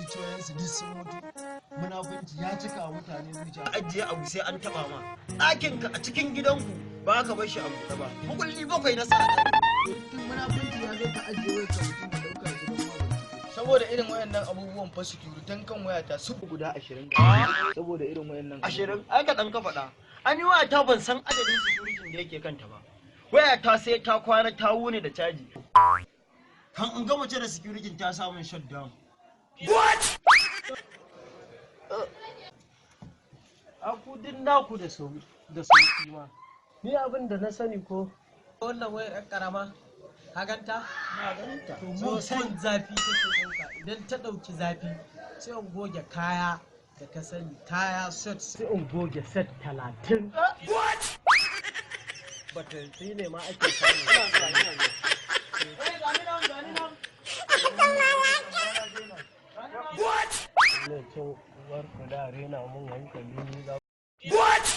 zuciyoyinsu duk sun mutu. Munafunci ya cika mutane zuciya. Ajiye abu sai an taba ma. Ɗakinka a cikin gidanku ba ka bar shi a buɗe ba. Mukulli bakwai na sa. Tun munafunci ya zo ka ajiye wai ka mutum ka ɗauka gidan ma. Saboda irin wayannan abubuwan fa securitan kan wayata su guda 20. Saboda irin wayannan 20 ai ka ɗan ka faɗa. An yi wayata ban san adadin security da yake kanta ba. Wayata sai ta kwana ta wuni da caji. Kan in ga mace da security ta samun shutdown. What? A kudin naku da sauki ma. Ni abin da na sani ko wannan wayar ɗan ƙarama ka ganta? Na ganta. To mutum zafi take ɗauka idan ta ɗauki zafi sai in goge kaya da ka sani kaya set sai in goge set 30. What? Batansi ne ma ake samu. What? Ne cin uwar ku da rena mun hankali. What?